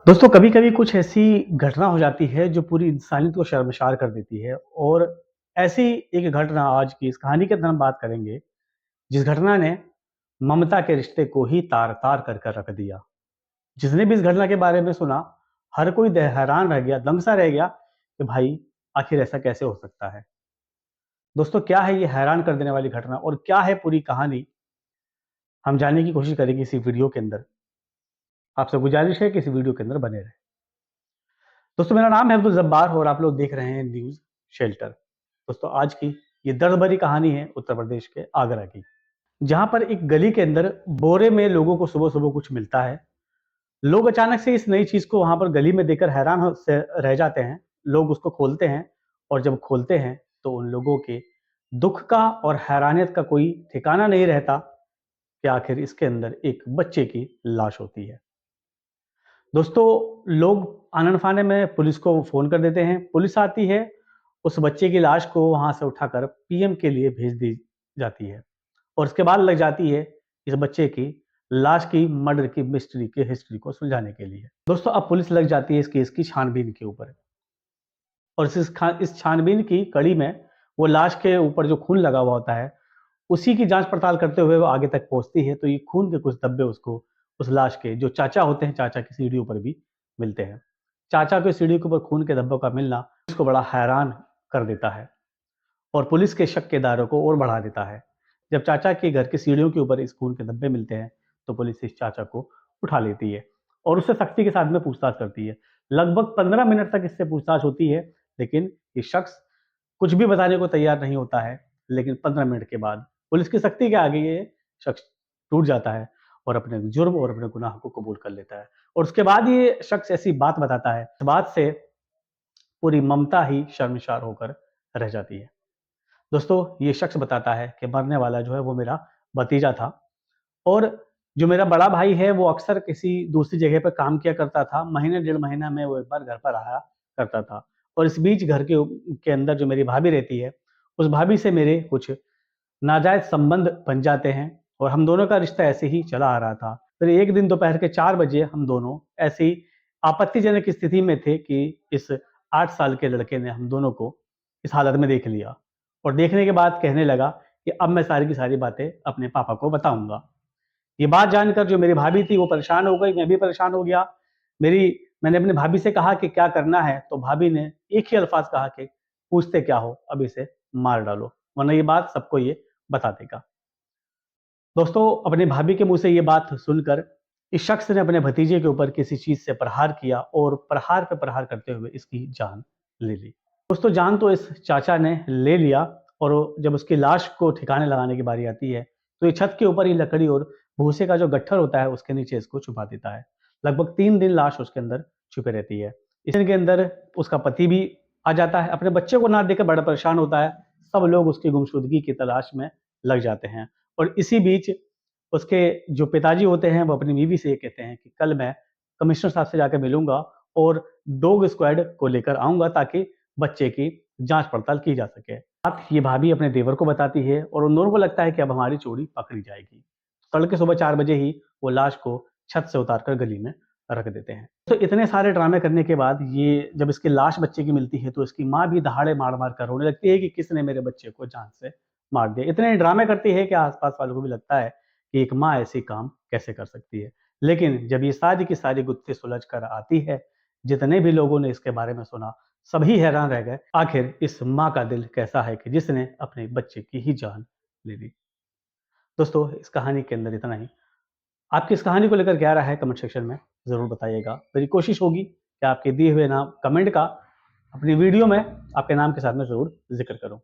दोस्तों कभी कभी कुछ ऐसी घटना हो जाती है जो पूरी इंसानियत को शर्मसार कर देती है। और ऐसी एक घटना आज की इस कहानी के अंदर हम बात करेंगे, जिस घटना ने ममता के रिश्ते को ही तार तार कर कर रख दिया। जिसने भी इस घटना के बारे में सुना, हर कोई हैरान रह गया, दंग सा रह गया कि भाई आखिर ऐसा कैसे हो सकता है। दोस्तों क्या है ये हैरान कर देने वाली घटना और क्या है पूरी कहानी, हम जानने की कोशिश करेंगे इसी वीडियो के अंदर। आपसे गुजारिश है कि इस वीडियो के अंदर बने रहे। दोस्तों मेरा नाम है अब्दुल जब्बार और आप लोग देख रहे हैं न्यूज़ शेल्टर। दोस्तों आज की ये दर्द भरी कहानी है उत्तर प्रदेश के आगरा की, जहाँ पर एक गली के अंदर बोरे में लोगों को सुबह-सुबह कुछ मिलता है। लोग अचानक से इस नई चीज़ को वहाँ पर गली में देखकर हैरान हो से रह जाते हैं। लोग उसको खोलते हैं और जब खोलते हैं तो उन लोगों के दुःख का और हैरानियत का कोई ठिकाना नहीं रहता कि आखिर इसके अंदर एक बच्चे की लाश होती है। दोस्तों लोग आनन-फानन में पुलिस को फ़ोन कर देते हैं, पुलिस आती है, उस बच्चे की लाश को वहाँ से उठाकर पीएम के लिए भेज दी जाती है और उसके बाद लग जाती है इस बच्चे की लाश की मर्डर की मिस्ट्री की हिस्ट्री को सुलझाने के लिए। दोस्तों अब पुलिस लग जाती है इस केस की छानबीन के ऊपर और इस छानबीन की कड़ी में वो लाश के ऊपर जो खून लगा हुआ होता है, उसी की जाँच-पड़ताल करते हुए वो आगे तक पहुँचती है, तो ये खून के कुछ धब्बे उसको उस लाश के जो चाचा होते हैं, चाचा की सीढ़ियों पर भी मिलते हैं। चाचा की सीढ़ी के ऊपर खून के धब्बों का मिलना इसको बड़ा हैरान कर देता है और पुलिस के शक के दायरे को और बढ़ा देता है। जब चाचा के घर की सीढ़ियों के ऊपर इस खून के धब्बे मिलते हैं, तो पुलिस इस चाचा को उठा लेती है और उससे सख्ती के साथ में पूछताछ करती है। लगभग 15 मिनट तक इससे पूछताछ होती है, लेकिन ये शख्स कुछ भी बताने को तैयार नहीं होता है। लेकिन 15 मिनट के बाद पुलिस की सख्ती के आगे ये शख्स टूट जाता है और अपने जुर्म और अपने गुनाह को कबूल कर लेता है और उसके बाद ये शख्स ऐसी बात बताता है, इस बात से पूरी ममता ही शर्मसार होकर रह जाती है। दोस्तों ये शख्स बताता है कि मरने वाला जो है वो मेरा भतीजा था और जो मेरा बड़ा भाई है वो अक्सर किसी दूसरी जगह पे काम किया करता था। महीने डेढ़ महीना में वो एक बार घर पर आया करता था और इस बीच घर के अंदर जो मेरी भाभी रहती है, उस भाभी से मेरे कुछ नाजायज़ संबंध बन जाते हैं और हम दोनों का रिश्ता ऐसे ही चला आ रहा था। फिर एक दिन दोपहर के 4 बजे हम दोनों ऐसी आपत्तिजनक स्थिति में थे कि इस 8 साल के लड़के ने हम दोनों को इस हालत में देख लिया और देखने के बाद कहने लगा कि अब मैं सारी की सारी बातें अपने पापा को बताऊँगा। ये बात जानकर जो मेरी भाभी थी वो परेशान हो गई, मैं भी परेशान हो गया। मेरी मैंने अपनी भाभी से कहा कि क्या करना है, तो भाभी ने एक ही अल्फ़ाज़ कहा कि पूछते क्या हो, अब इसे मार डालो, वरना ये बात सबको ये बता देगा। दोस्तों अपनी भाभी के मुँह से ये बात सुनकर इस शख्स ने अपने भतीजे के ऊपर किसी चीज़ से प्रहार किया और प्रहार पे प्रहार करते हुए इसकी जान ले ली। दोस्तों जान तो इस चाचा ने ले लिया और जब उसकी लाश को ठिकाने लगाने की बारी आती है, तो ये छत के ऊपर ही लकड़ी और भूसे का जो गट्ठर होता है उसके नीचे इसको छुपा देता है। लगभग 3 दिन लाश उसके अंदर छुपे रहती है। इस दिन के अंदर उसका पति भी आ जाता है, अपने बच्चे को ना देखकर बड़ा परेशान होता है। सब लोग उसकी गुमशुदगी की तलाश में लग जाते हैं और इसी बीच उसके जो पिताजी होते हैं वो अपनी बीवी से ये कहते हैं कि कल मैं कमिश्नर साहब से जाकर मिलूँगा और डॉग स्क्वाड को लेकर आऊँगा ताकि बच्चे की जाँच पड़ताल की जा सके। बात ये भाभी अपने देवर को बताती है और उन दोनों को लगता है कि अब हमारी चोरी पकड़ी जाएगी। तड़के सुबह 4 बजे ही वो लाश को छत से उतार कर गली में रख देते हैं। तो इतने सारे ड्रामे करने के बाद ये जब इसकी लाश बच्चे की मिलती है तो इसकी माँ भी दहाड़े मार-मार कर रोने लगती है कि किसने मेरे बच्चे को जान से मार दिया। इतने ड्रामे करती है कि आस-पास वालों को भी लगता है कि एक माँ ऐसे काम कैसे कर सकती है। लेकिन जब ये सारी की सारी गुत्थी सुलझ कर आती है, जितने भी लोगों ने इसके बारे में सुना, सभी हैरान रह गए, आखिर इस माँ का दिल कैसा है कि जिसने अपने बच्चे की ही जान ले ली। दोस्तों इस कहानी के अंदर इतना ही। आपकी इस कहानी को लेकर क्या राय है कमेंट सेक्शन में ज़रूर बताइएगा। मेरी कोशिश होगी कि आपके दिए हुए नाम कमेंट का अपनी वीडियो में आपके नाम के साथ में ज़रूर ज़िक्र करूँ।